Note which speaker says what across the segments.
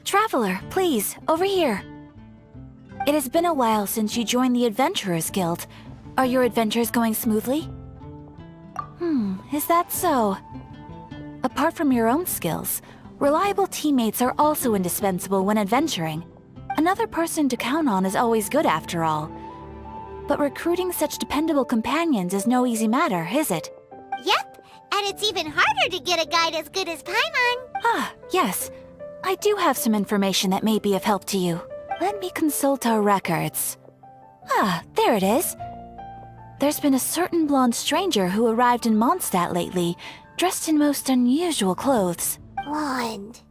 Speaker 1: Traveler, please, over here. It has been a while since you joined the Adventurers Guild. Are your adventures going smoothly? Is that so? Apart from your own skills, reliable teammates are also indispensable when adventuring. Another person to count on is always good after all. But recruiting such dependable companions is no easy matter, is it?
Speaker 2: Yep, and it's even harder to get a guide as good as Paimon.
Speaker 1: Ah, yes. I do have some information that may be of help to you. Let me consult our records. Ah, there it is. There's been a certain blonde stranger who arrived in Mondstadt lately, dressed in most unusual clothes.
Speaker 2: Blonde.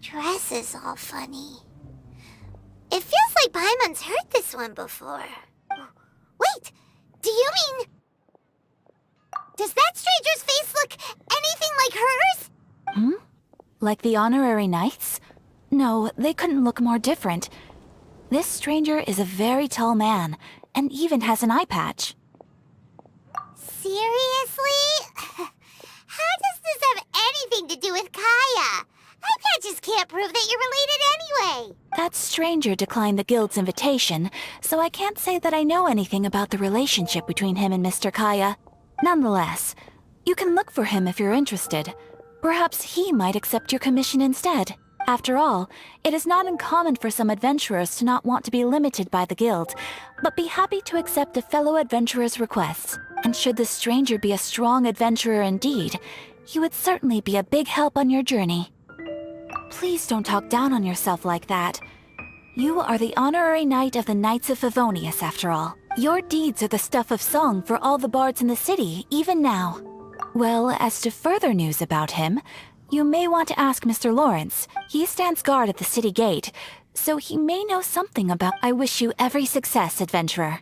Speaker 2: Dress is all funny. It feels like Paimon's heard this one before. Wait, do you mean... Does that stranger's face look anything like hers?
Speaker 1: Like the honorary knights? No, they couldn't look more different. This stranger is a very tall man, and even has an eye patch.
Speaker 2: Seriously? How does this have anything to do with Kaya? Eye patches can't prove that you're related anyway.
Speaker 1: That stranger declined the guild's invitation, so I can't say that I know anything about the relationship between him and Mr. Kaya. Nonetheless, you can look for him if you're interested. Perhaps he might accept your commission instead. After all, it is not uncommon for some adventurers to not want to be limited by the guild, but be happy to accept a fellow adventurer's requests. And should the stranger be a strong adventurer indeed, he would certainly be a big help on your journey. Please don't talk down on yourself like that. You are the honorary knight of the Knights of Favonius, after all. Your deeds are the stuff of song for all the bards in the city, even now. Well, as to further news about him, you may want to ask Mr. Lawrence. He stands guard at the city gate, so he may know something about... I wish you every success, adventurer.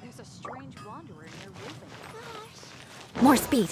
Speaker 3: There's a strange wanderer near Reuben.
Speaker 1: More speed.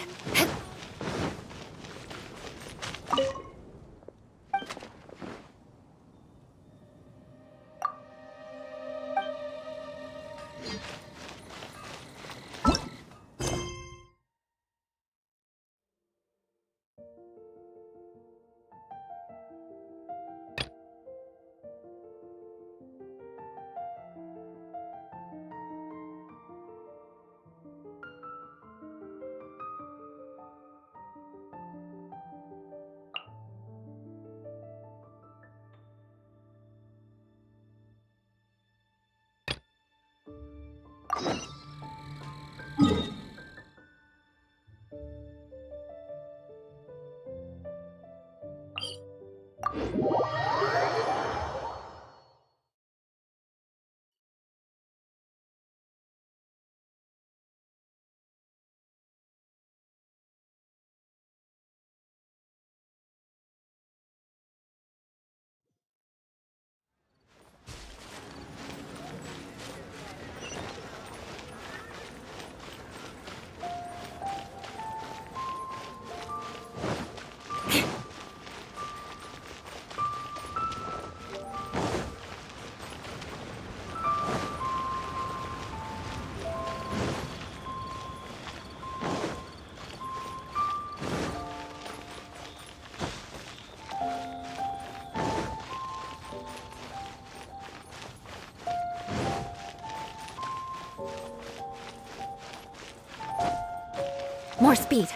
Speaker 1: More speed.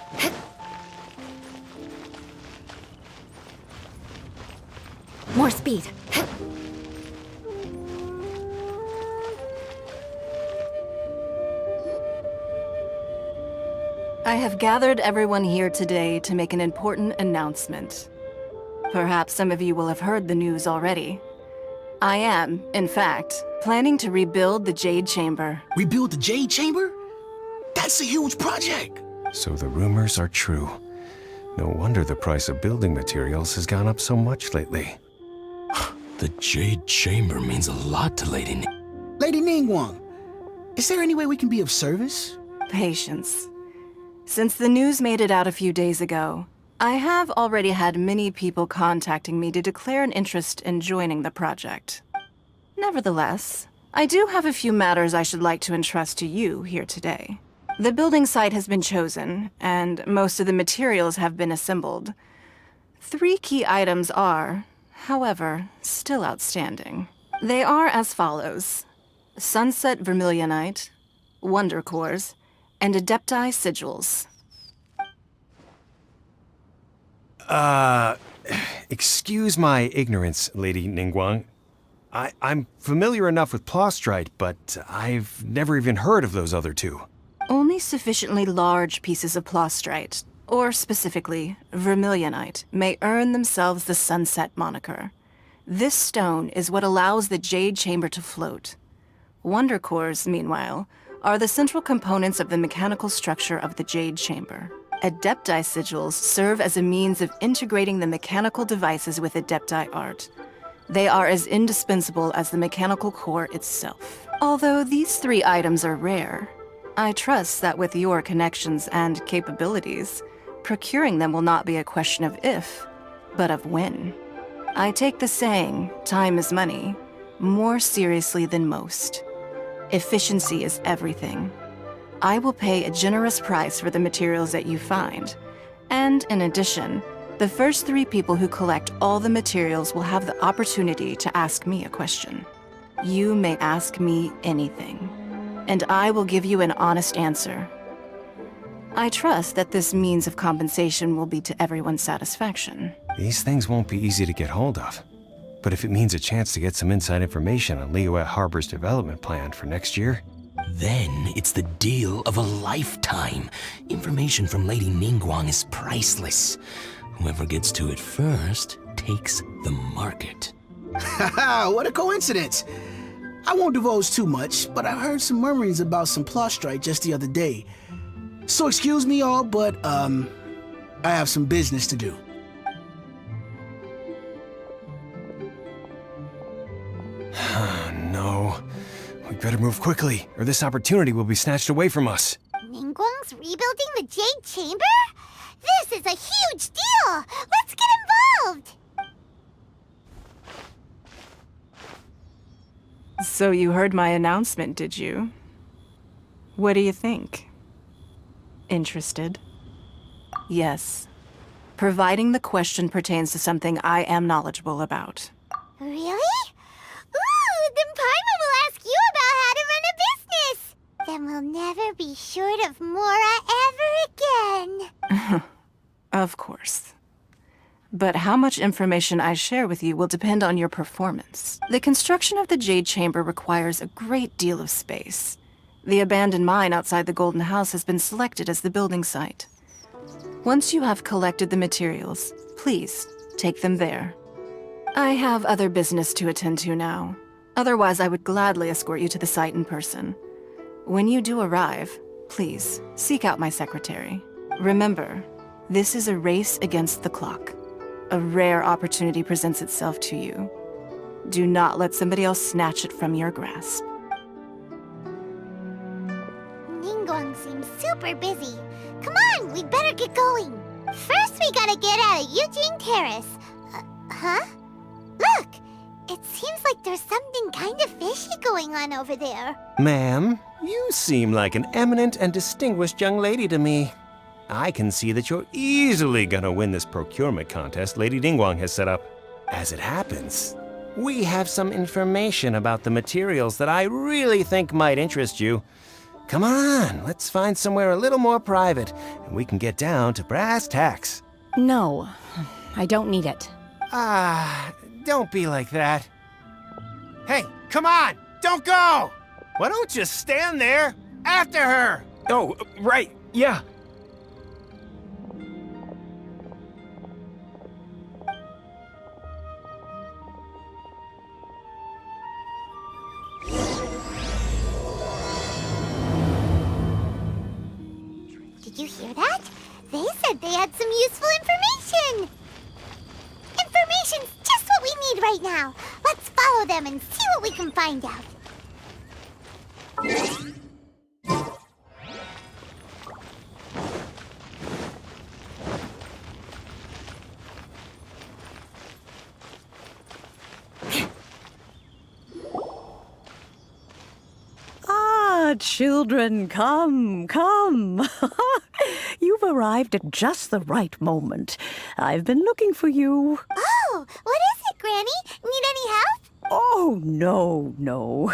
Speaker 1: More speed.
Speaker 3: I have gathered everyone here today to make an important announcement. Perhaps some of you will have heard the news already. I am, in fact, planning to rebuild the Jade Chamber.
Speaker 4: Rebuild the Jade Chamber? That's a huge project!
Speaker 5: So the rumors are true. No wonder the price of building materials has gone up so much lately.
Speaker 4: The Jade Chamber means a lot to Lady Ning.
Speaker 6: Lady Ningguang, is there any way we can be of service?
Speaker 3: Patience. Since the news made it out a few days ago, I have already had many people contacting me to declare an interest in joining the project. Nevertheless, I do have a few matters I should like to entrust to you here today. The building site has been chosen, and most of the materials have been assembled. 3 key items are, however, still outstanding. They are as follows: Sunset Vermilionite, Wonder Cores, and Adepti Sigils.
Speaker 5: Excuse my ignorance, Lady Ningguang. I'm familiar enough with Plostrite, but I've never even heard of those other two.
Speaker 3: Only sufficiently large pieces of Plostrite, or specifically Vermilionite, may earn themselves the Sunset moniker. This stone is what allows the Jade Chamber to float. Wonder Cores, meanwhile, are the central components of the mechanical structure of the Jade Chamber. Adepti Sigils serve as a means of integrating the mechanical devices with Adepti art. They are as indispensable as the mechanical core itself. Although these 3 items are rare, I trust that with your connections and capabilities, procuring them will not be a question of if, but of when. I take the saying, time is money, more seriously than most. Efficiency is everything. I will pay a generous price for the materials that you find. And in addition, the first 3 people who collect all the materials will have the opportunity to ask me a question. You may ask me anything, and I will give you an honest answer. I trust that this means of compensation will be to everyone's satisfaction.
Speaker 5: These things won't be easy to get hold of. But if it means a chance to get some inside information on Liyue Harbor's development plan for next year,
Speaker 4: Then it's the deal of a lifetime. Information from Lady Ningguang is priceless. Whoever gets to it first takes the market.
Speaker 6: Haha, what a coincidence. I won't divulge too much, but I heard some murmurings about some Plostrite just the other day. So excuse me all, but, I have some business to do.
Speaker 5: no. We better move quickly, or this opportunity will be snatched away from us.
Speaker 2: Ningguang's rebuilding the Jade Chamber? This is a huge deal! Let's get involved!
Speaker 3: So you heard my announcement, did you? What do you think? Interested? Yes. Providing the question pertains to something I am knowledgeable about.
Speaker 2: Really? Ooh, then Paimon will ask you about how to run a business! Then we'll never be short of Mora ever again.
Speaker 3: Of course. But how much information I share with you will depend on your performance. The construction of the Jade Chamber requires a great deal of space. The abandoned mine outside the Golden House has been selected as the building site. Once you have collected the materials, please take them there. I have other business to attend to now. Otherwise, I would gladly escort you to the site in person. When you do arrive, please seek out my secretary. Remember, this is a race against the clock. A rare opportunity presents itself to you. Do not let somebody else snatch it from your grasp.
Speaker 2: Ningguang seems super busy. Come on, we better get going. First, we gotta get out of Eugene Terrace. Huh? Look! It seems like there's something kind of fishy going on over there.
Speaker 5: Ma'am, you seem like an eminent and distinguished young lady to me. I can see that you're easily gonna win this procurement contest Lady Ningguang has set up. As it happens, we have some information about the materials that I really think might interest you. Come on, let's find somewhere a little more private, and we can get down to brass tacks.
Speaker 7: No, I don't need it.
Speaker 5: Don't be like that. Hey, come on, don't go! Why don't you stand there after her? Oh, right, yeah.
Speaker 2: Did you hear that? They said they had some useful information! Information's just what we need right now. Let's follow them and see what we can find out.
Speaker 7: Ah, children, come, come. You've
Speaker 8: arrived at just the right moment. I've been looking for you.
Speaker 2: Oh, what is it, Granny? Need any help?
Speaker 8: Oh, no.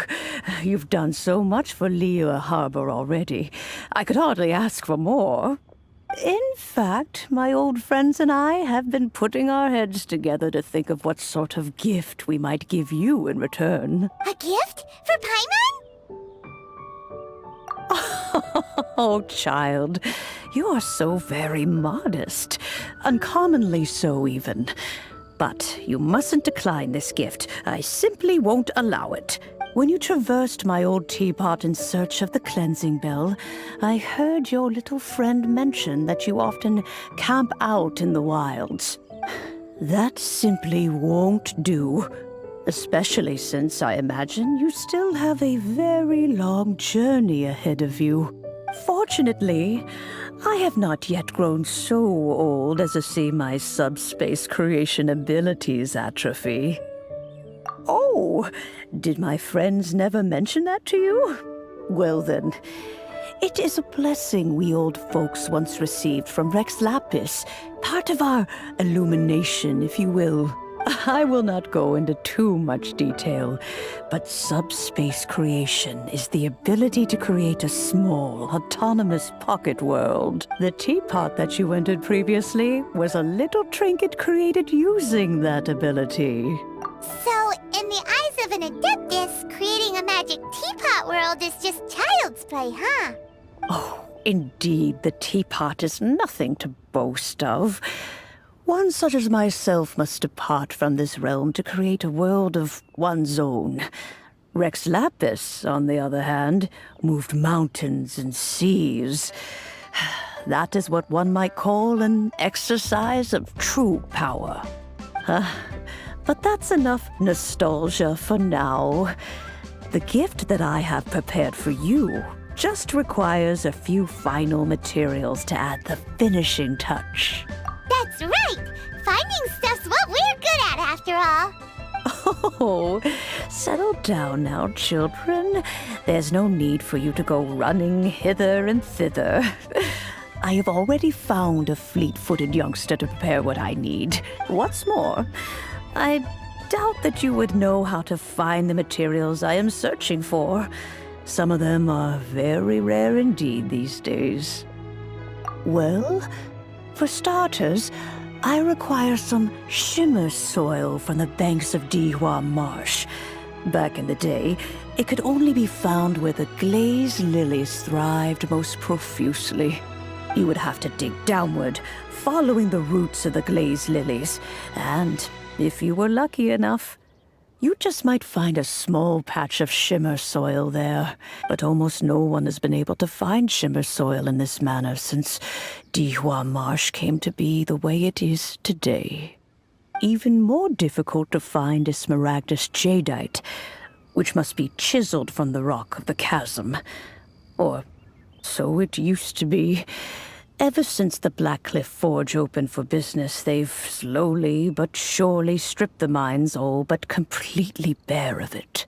Speaker 8: You've done so much for Liyue Harbor already. I could hardly ask for more. In fact, my old friends and I have been putting our heads together to think of what sort of gift we might give you in return.
Speaker 2: A gift? For Paimon?
Speaker 8: Oh, child, you are so very modest. Uncommonly so, even. But you mustn't decline this gift. I simply won't allow it. When you traversed my old teapot in search of the cleansing bell, I heard your little friend mention that you often camp out in the wilds. That simply won't do. Especially since I imagine you still have a very long journey ahead of you. Fortunately, I have not yet grown so old as to see my subspace creation abilities atrophy. Oh, did my friends never mention that to you? Well then, it is a blessing we old folks once received from Rex Lapis, part of our illumination, if you will. I will not go into too much detail, but subspace creation is the ability to create a small, autonomous pocket world. The teapot that you entered previously was a little trinket created using that ability.
Speaker 2: So, in the eyes of an Adeptus, creating a magic teapot world is just child's play, huh?
Speaker 8: Oh, indeed, the teapot is nothing to boast of. One such as myself must depart from this realm to create a world of one's own. Rex Lapis, on the other hand, moved mountains and seas. That is what one might call an exercise of true power. But that's enough nostalgia for now. The gift that I have prepared for you just requires a few final materials to add the finishing touch.
Speaker 2: That's right! Finding stuff's what we're good at, after all.
Speaker 8: Oh, settle down now, children. There's no need for you to go running hither and thither. I have already found a fleet-footed youngster to prepare what I need. What's more, I doubt that you would know how to find the materials I am searching for. Some of them are very rare indeed these days. Well, for starters, I require some shimmer soil from the banks of Dihua Marsh. Back in the day, it could only be found where the glazed lilies thrived most profusely. You would have to dig downward, following the roots of the glazed lilies, and if you were lucky enough, you just might find a small patch of shimmer soil there. But almost no one has been able to find shimmer soil in this manner since Dihua Marsh came to be the way it is today. Even more difficult to find is Smaragdus jadeite, which must be chiseled from the rock of the chasm. Or so it used to be. Ever since the Blackcliff Forge opened for business, they've slowly but surely stripped the mines all but completely bare of it.